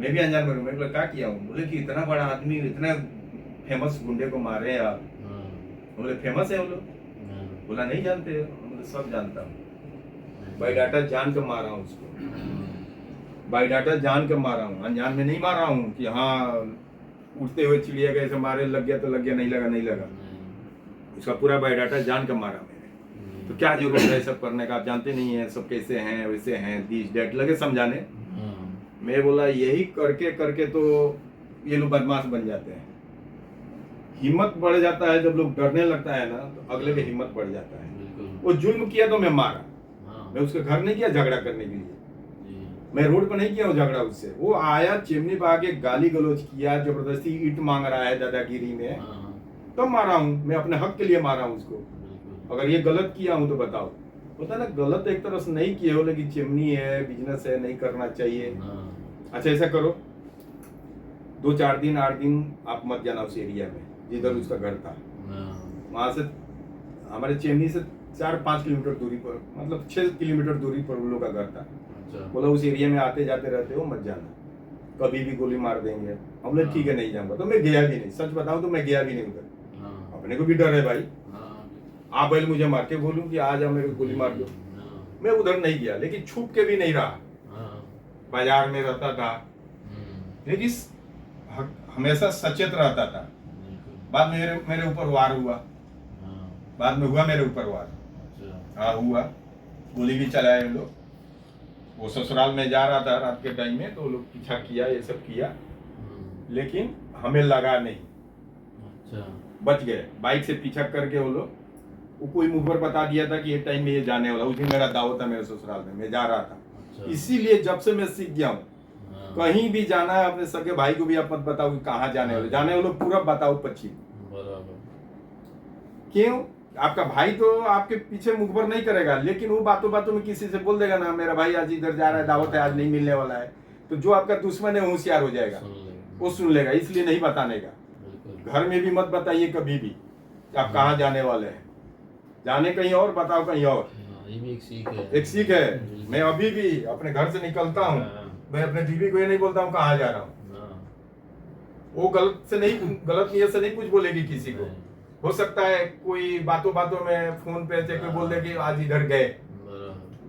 मैं भी अनजान में, मैं बोला क्या किया हूँ? बोले कि इतना बड़ा आदमी, इतना फेमस गुंडे को मारे हैं आप। हाँ, हम बोले फेमस है वो लोग? हाँ, बोला नहीं जानते। हम सब जानता हूँ। बायोडाटा जान के मारा हूँ उसको, बायोडाटा जान के मारा हूँ, अनजान में नहीं मारा हूँ कि हाँ उड़ते हुए चिड़िया कैसे मारे, लग गया तो लग गया, नहीं लगा नहीं लगा। उसका पूरा बायोडाटा जान के मारा मैंने। तो क्या जरूरत है सब करने का, आप जानते नहीं है सब कैसे हैं वैसे हैं, दिस डेट लगे समझाने। मैं बोला यही करके करके तो ये लोग बदमाश बन जाते हैं। हिम्मत बढ़ जाता है जब लोग डरने लगता है ना, तो अगले के हिम्मत बढ़ जाता है। वो जुल्म किया तो मैं मारा, मैं उसके घर नहीं किया झगड़ा करने के लिए, मैं रोड पर नहीं किया वो झगड़ा उससे। वो आया चिमनी पा के गाली गलौज किया, जबरदस्ती ईंट मांग रहा है दादागिरी में, तब मारा हूँ मैं, अपने हक के लिए मारा हूँ उसको। अगर ये गलत किया हूँ तो बताओ। होता है ना गलत एक तरह से नहीं किए हो, लेकिन चिमनी है, बिजनेस है, नहीं करना चाहिए। अच्छा ऐसा करो, 2-4 दिन 8 दिन आप मत जाना उस एरिया में जिधर उसका घर था। वहां से हमारे चेन्नई से 4-5 किलोमीटर दूरी पर, मतलब 6 किलोमीटर दूरी पर उन लोग का घर था। बोला उस एरिया में आते जाते रहते हो, मत जाना, कभी भी गोली मार देंगे। हम लोग ठीक है नहीं जाऊंगा, तो मैं गया भी नहीं, सच बताऊं तो मैं गया भी नहीं उधर। अपने को भी डर है भाई, आप पहले मुझे मार के बोलूं कि आ जाओ मेरे को गोली मार दो, मैं उधर नहीं गया। लेकिन छुप के भी नहीं रहा, बाजार में रहता था, लेकिन हमेशा सचेत रहता था। बाद में मेरे ऊपर वार हुआ, बाद में हुआ मेरे ऊपर वार। हाँ हुआ, गोली भी चलाए हम लोग। वो ससुराल में जा रहा था रात के टाइम में, तो वो लोग पीछा किया, ये सब किया, लेकिन हमें लगा नहीं, बच गए। बाइक से पीछा करके वो लोग, वो कोई मुंह पर बता दिया था कि ये टाइम में ये जाने वाला। उस दिन मेरा दावत था मेरे ससुराल में, मैं जा रहा था। इसीलिए जब से मैं सीख गया हूँ, कहीं भी जाना है अपने सगे भाई को भी आप मत बताओ कि कहाँ जाने वाले, जाने वाले पूरा बताओ पश्चिम। क्यों? आपका भाई तो आपके पीछे मुखबर नहीं करेगा, लेकिन वो बातों बातों में किसी से बोल देगा ना मेरा भाई आज इधर जा रहा है, दावत है, आज नहीं मिलने वाला है, तो जो आपका दुश्मन है होशियार हो जाएगा, वो सुन लेगा। इसलिए नहीं बताने का। घर में भी मत बताइए कभी भी कि आप कहाँ जाने वाले हैं, जाने कहीं और, बताओ कहीं और। ये भी एक सीख है। मैं अभी भी अपने घर से निकलता हूँ, मैं अपने बीवी को ये नहीं बोलता हूँ कहाँ जा रहा हूँ। वो गलत नियत से नहीं कुछ बोलेगी किसी को। हो सकता है कोई बातों बातों में फोन पे कोई बोल दे कि आज इधर गए,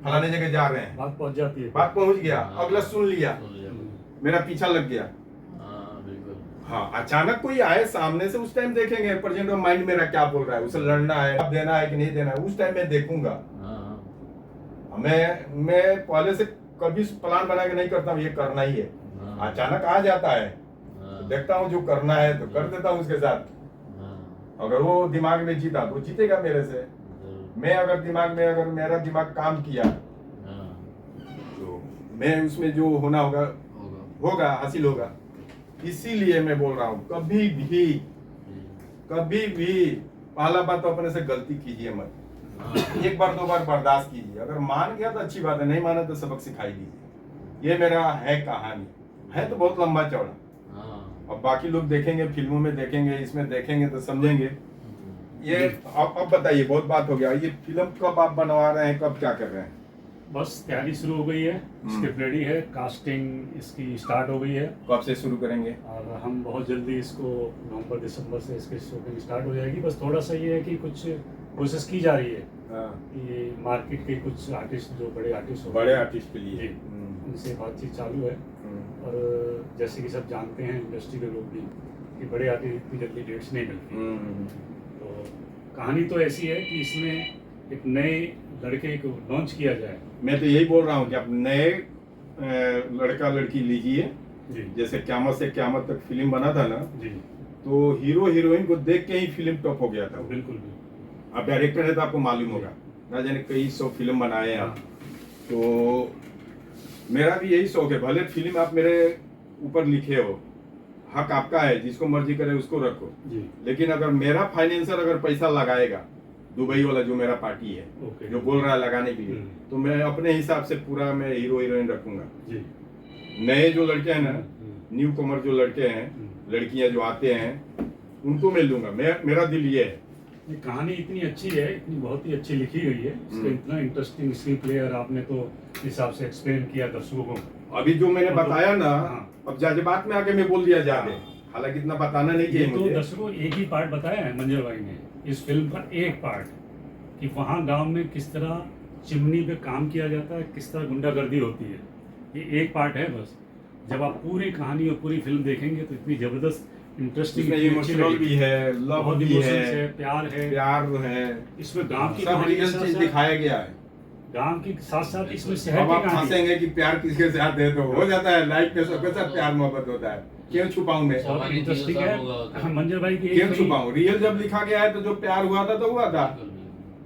फलाने जगह जा रहे हैं, बात पहुंच जाती है, बात पहुंच गया, अगला सुन लिया, मेरा पीछा लग गया। हाँ, अचानक कोई आए सामने से, उस टाइम देखेंगे प्रेजेंट ऑफ माइंड मेरा क्या बोल रहा है, उसे लड़ना है, अब देना है कि नहीं देना है, उस टाइम मैं देखूंगा। मैं पहले से कभी प्लान बना के नहीं करता हूँ ये करना ही है। अचानक आ जाता है, देखता हूँ जो करना है तो कर देता हूँ उसके साथ। अगर वो दिमाग में जीता तो जीतेगा मेरे से। मैं अगर मेरा दिमाग काम किया तो मैं उसमें जो होना होगा हासिल होगा। इसीलिए मैं बोल रहा हूँ कभी भी पहला बात तो अपने से गलती कीजिए मत, 1 बार 2 बार बर्दाश्त कीजिए। अगर मान गया तो अच्छी बात है, नहीं माना तो सबक सिखाई दीजिए। ये मेरा है कहानी, है तो बहुत लंबा चौड़ा। अब बाकी लोग देखेंगे, फिल्मों में देखेंगे, इसमें देखेंगे तो समझेंगे। ये अब बताइए, बहुत बात हो गया। ये फिल्म कब आप बनवा रहे हैं, कब क्या कर रहे हैं? बस तैयारी शुरू हो गई है, स्क्रिप्ट रेडी है, कास्टिंग इसकी स्टार्ट हो गई है। कब से शुरू करेंगे? और हम बहुत जल्दी इसको नवंबर दिसंबर से इसकी शूटिंग स्टार्ट हो जाएगी। बस थोड़ा सा ये है कि कुछ कोशिश की जा रही है कि मार्केट के कुछ आर्टिस्ट, जो बड़े आर्टिस्ट बड़े आर्टिस्ट के लिए उनसे बातचीत चालू है। और जैसे कि सब जानते हैं इंडस्ट्री के लोग भी कि बड़े आर्टिस्ट इतनी जल्दी डेट्स नहीं मिलती। तो कहानी तो ऐसी है कि इसमें एक नए लड़के को लॉन्च किया जाए। मैं तो यही बोल रहा हूँ कि आप नए लड़का लड़की लीजिए। जैसे क्यामत से क्यामत तक फिल्म बना था ना जी, तो हीरो हीरोइन को देख के ही फिल्म टॉप हो गया था। बिल्कुल। आप डायरेक्टर है तो आपको मालूम होगा, ना जाने कई 100 फिल्म बनाए हैं आप। तो मेरा भी यही शौक है, भले फिल्म आप मेरे ऊपर लिखे हो, हक आपका है, जिसको मर्जी करे उसको रखो जी। लेकिन अगर मेरा फाइनेंसर अगर पैसा लगाएगा, दुबई वाला जो मेरा पार्टी है जो बोल रहा है लगाने के लिए, तो मैं अपने हिसाब से पूरा मैं हीरो हीरोइन रखूंगा जी। नए जो लड़के हैं ना, न्यू कमर जो लड़के हैं, लड़कियां जो आते हैं, उनको मैं लूंगा। मेरा दिल ये है। ये कहानी इतनी अच्छी है, इतनी बहुत ही अच्छी लिखी हुई है, इसका इतना इंटरेस्टिंग स्क्रीन प्ले, और आपने तो हिसाब से एक्सप्लेन किया दर्शकों को। अभी जो मैंने बताया ना, अब जज्बात में आके मैं बोल दिया ज्यादा, हालांकि इतना बताना नहीं चाहिए। तो दर्शकों एक ही पार्ट बताया है मंजर भाई ने, इस फिल्म का एक पार्ट, कि वहाँ गांव में किस तरह चिमनी पे काम किया जाता है, किस तरह गुंडागर्दी होती है। ये एक पार्ट है बस। जब आप पूरी कहानी और पूरी फिल्म देखेंगे तो इतनी ज़बरदस्त इंटरेस्टिंग, इसमें इमोशनल भी है, लव बहुत भी इमोशंस है, प्यार है, प्यार है, इसमें गांव की सब कहानी के रियल साथ चीज साथ दिखाया गया है। गांव के साथ साथ इसमें शहर अब की आप कहानी है। फंसेंगे कि प्यार किसके साथ है तो हो जाता है, लाइफ में सबके साथ प्यार मोहब्बत होता है, क्यों छुपाऊं मैं, और सामान्य इंटरेस्टिंग चीज़ों है का होगा होता है। मंजर भाई की क्यों छुपाऊं, रियल जब लिखा गया है तो जो प्यार हुआ था तो हुआ था,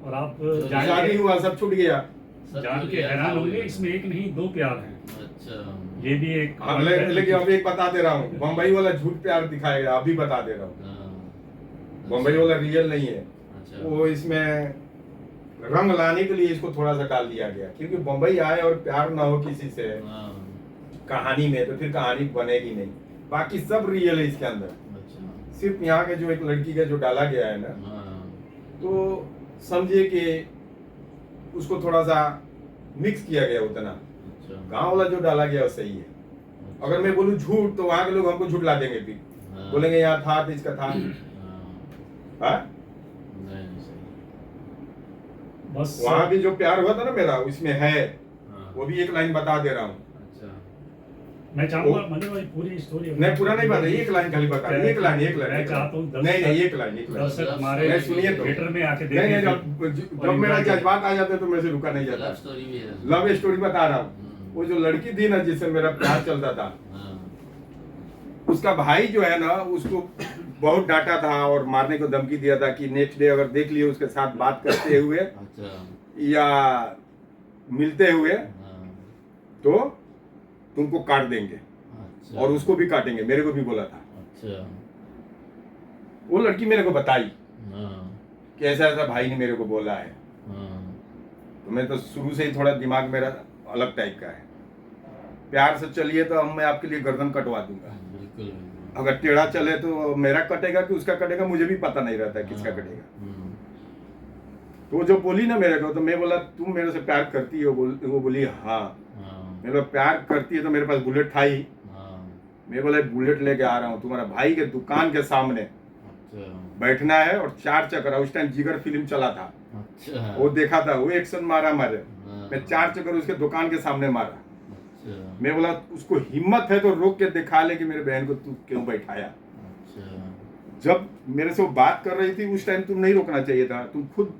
और आप शादी हुआ सब छूट गया। जान के हैरान होंगे, इसमें एक नहीं 2 प्यार हैं। अच्छा। ये भी एक हाँ, लेकिन अभी एक बता दे रहा हूँ, बम्बई वाला झूठ प्यार दिखाया गया, अभी बता दे रहा हूँ, हाँ। बम्बई वाला रियल नहीं है। अच्छा। वो इसमें रंग लाने के लिए इसको थोड़ा सा डाल दिया गया, क्योंकि बम्बई आए और प्यार ना हो किसी से हाँ। कहानी में तो फिर कहानी बनेगी नहीं। बाकी सब रियल है इसके अंदर, अच्छा। सिर्फ यहाँ के जो एक लड़की का जो डाला गया है ना, हाँ। तो समझिए कि उसको थोड़ा सा मिक्स किया गया उतना। अच्छा। गांव वाला जो डाला गया वो सही है। अगर मैं बोलूँ झूठ तो वहाँ के लोग हमको झूठ ला देंगे, फिर हाँ। बोलेंगे यहाँ था तो इसका था। हाँ। हाँ? नहीं सही। बस वहाँ भी जो प्यार हुआ था ना मेरा, उसमें है, हाँ। वो भी एक लाइन बता दे रहा हूँ। अच्छा। मैं चाहूंगा मंजर भाई पूरी स्टोरी नहीं पूरा नहीं बता, एक लाइन खाली बता, एक लाइन मैं चाहता हूँ नहीं नहीं एक लाइन दर्शक हमारे नहीं, सुनिए तो। थिएटर में आके नहीं नहीं, देखें। जब मेरा जज्बात आ जाता है तो मेरे से रुका नहीं लव जाता। स्टोरी भी है। लव स्टोरी बता रहा हूँ। वो जो लड़की थी ना जिससे मेरा प्यार चलता था, हाँ। उसका भाई जो है ना उसको बहुत डांटा था और मारने को धमकी दिया था कि नेक्स्ट डे अगर देख लिए उसके साथ बात करते हुए अच्छा। या मिलते हुए हाँ। तो तुमको काट देंगे, अच्छा। और उसको भी काटेंगे, मेरे को भी बोला था। अच्छा। वो लड़की मेरे को बताई हाँ। कि ऐसा ऐसा भाई ने मेरे को बोला है। हाँ। तो मैं तो शुरू से ही थोड़ा दिमाग मेरा अलग टाइप का है, प्यार से चलिए तो अब मैं आपके लिए गर्दन कटवा दूंगा, बिल्कुल बिल्कुल। अगर टेढ़ा चले तो मेरा कटेगा कि उसका कटेगा मुझे भी पता नहीं रहता है किसका हाँ। कटेगा। तो वो जो बोली ना मेरे को, तो मैं बोला तुम मेरे से प्यार करती हो? वो बोली हाँ। हाँ। मैं बोला प्यार करती है तो मेरे पास बुलेट था ही। हाँ। मैं बोला बुलेट लेके आ रहा हूँ, तुम्हारा भाई के दुकान के सामने अच्छा। बैठना है और 4 चक्कर, उस टाइम जिगर फिल्म चला था, अच्छा। वो देखा था, वो एक्शन मारा मारे, हाँ। मैं 4 चक्कर उसके दुकान के सामने मारा। अच्छा। मैं बोला उसको हिम्मत है तो रोक के दिखा ले कि मेरे बहन को तू क्यों बैठाया। अच्छा। जब मेरे से वो बात कर रही थी उस टाइम तुम नहीं रोकना चाहिए था, तुम खुद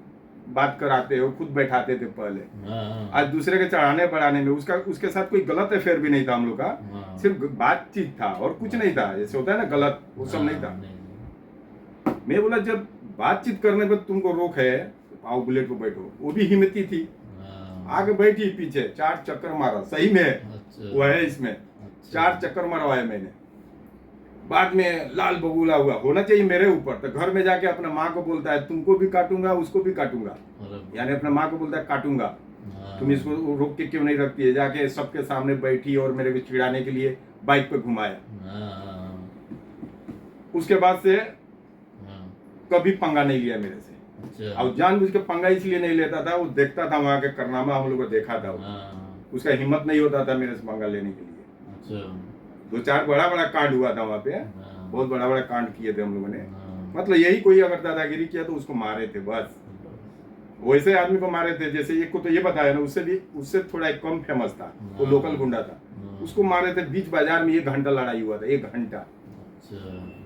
बात कराते हो, खुद बैठाते थे पहले। हाँ। आज दूसरे के चढ़ाने बढ़ाने में उसके साथ कोई गलत अफेयर भी नहीं था हम लोग का, हाँ। सिर्फ बातचीत था और कुछ नहीं था, जैसे होता है ना गलत, वो सब नहीं था। नहीं। मैं बोला जब बातचीत करने पर तुमको रोक है तो आओ बुलेट पे बैठो। वो भी हिम्मती थी, हाँ। आगे बैठी पीछे 4 चक्कर मारा, सही में अच्छा। वो है इसमें, अच्छा। 4 चक्कर मरवाए मैंने। बाद में लाल बबूला हुआ, होना चाहिए मेरे ऊपर, तो घर में जाके अपना माँ को बोलता है तुमको भी काटूंगा उसको भी काटूंगा, अरे। यानी अपना माँ को बोलता है काटूंगा, हाँ। तुम इसको रोक के क्यों नहीं रखती है। जाके सबके सामने बैठी और मेरे को चिढ़ाने के लिए बाइक पे घुमाया। हाँ। उसके बाद से हाँ। कभी पंगा नहीं लिया मेरे से, अच्छा। और जानबूझ के पंगा इसलिए नहीं लेता था, वो देखता था वहाँ के करनामा, हम लोग को देखा था वो। हाँ। उसका हिम्मत नहीं होता था मेरे से पंगा लेने के लिए। अच्छा। 2-4 बड़ा बड़ा कांड हुआ था वहाँ पे, हाँ। बहुत बड़ा बड़ा कांड किए थे हम लोगों ने। हाँ। मतलब यही कोई अगर दादागिरी किया तो उसको मारे थे बस, वैसे आदमी को मारे थे। जैसे एक को तो ये बताया ना, उससे थोड़ा एक कम फेमस था, वो हाँ। लोकल गुंडा था, हाँ। उसको मारे थे बीच बाजार में, 1 घंटा लड़ाई हुआ था, 1 घंटा। अच्छा।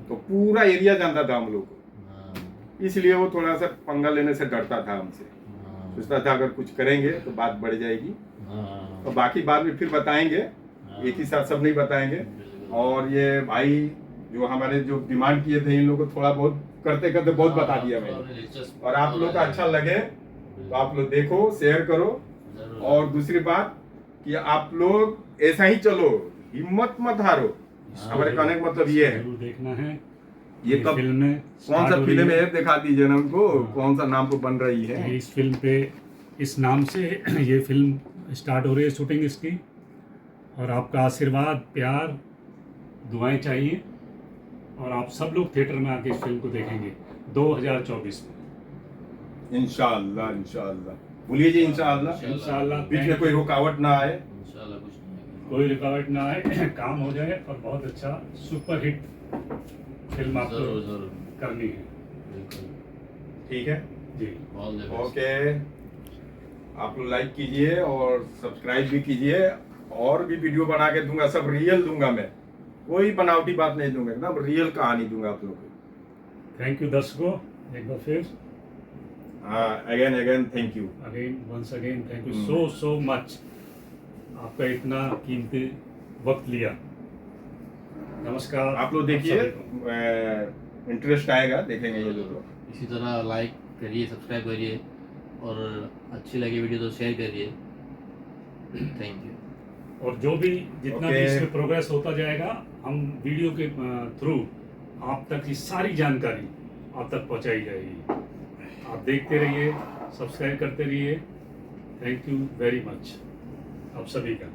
तो पूरा एरिया जानता था हम लोग को, हाँ। इसलिए वो थोड़ा सा पंगा लेने से डरता था हमसे, हाँ। सोचता था अगर कुछ करेंगे तो बात बढ़ जाएगी। हाँ। और बाकी बाद में फिर बताएंगे, एक ही साथ सब नहीं बताएंगे। और ये भाई जो हमारे जो डिमांड किए थे, इन लोगों को थोड़ा बहुत करते करते बहुत बता दिया मैंने, और आप लोग का अच्छा लगे तो आप लोग देखो, शेयर करो। और दूसरी बात कि आप लोग ऐसा ही चलो, हिम्मत मत हारो, हमारे कहने का मतलब ये है। जरूर देखना है ये कब फिल्म में कौन सा फिल्म है दिखा दीजिए ना हमको, कौन सा नाम पर बन रही है। इस फिल्म पे इस नाम से ये फिल्म स्टार्ट हो रही है शूटिंग इसकी, और आपका आशीर्वाद, प्यार, दुआएं चाहिए, और आप सब लोग थिएटर में आके इस फिल्म को देखेंगे 2024 में इंशाअल्लाह। इंशाअल्लाह बोलिए जी, इंशाअल्लाह। इंशाअल्लाह। बीच में कोई रुकावट ना आए, इंशाल्लाह कुछ नहीं कोई रुकावट ना आए, काम हो जाए और बहुत अच्छा सुपर हिट फिल्म आपको जरूर जरूर करनी है। बिल्कुल। ठीक है। जी ऑल द बेस्ट। ओके, आप लोग लाइक कीजिए और सब्सक्राइब भी कीजिए। और भी वीडियो बना के दूंगा, सब रियल दूंगा मैं, कोई बनावटी बात नहीं दूंगा, एकदम रियल कहानी दूंगा आप लोग को। थैंक यू दर्शकों, एक बार फिर हाँ, again thank you. Once again thank you so much, आपका इतना कीमती वक्त लिया। नमस्कार। आप लोग देखिए, सबको। इंटरेस्ट आएगा, देखेंगे ये लोग। इसी तरह लाइक करिए, सब्सक्राइब करिए, और अच्छी लगी वीडियो तो शेयर करिए। Thank you. और जो भी जितना भी Okay. इसमें प्रोग्रेस होता जाएगा, हम वीडियो के थ्रू आप तक की सारी जानकारी आप तक पहुंचाई जाएगी। आप देखते रहिए, सब्सक्राइब करते रहिए। थैंक यू वेरी मच आप सभी का।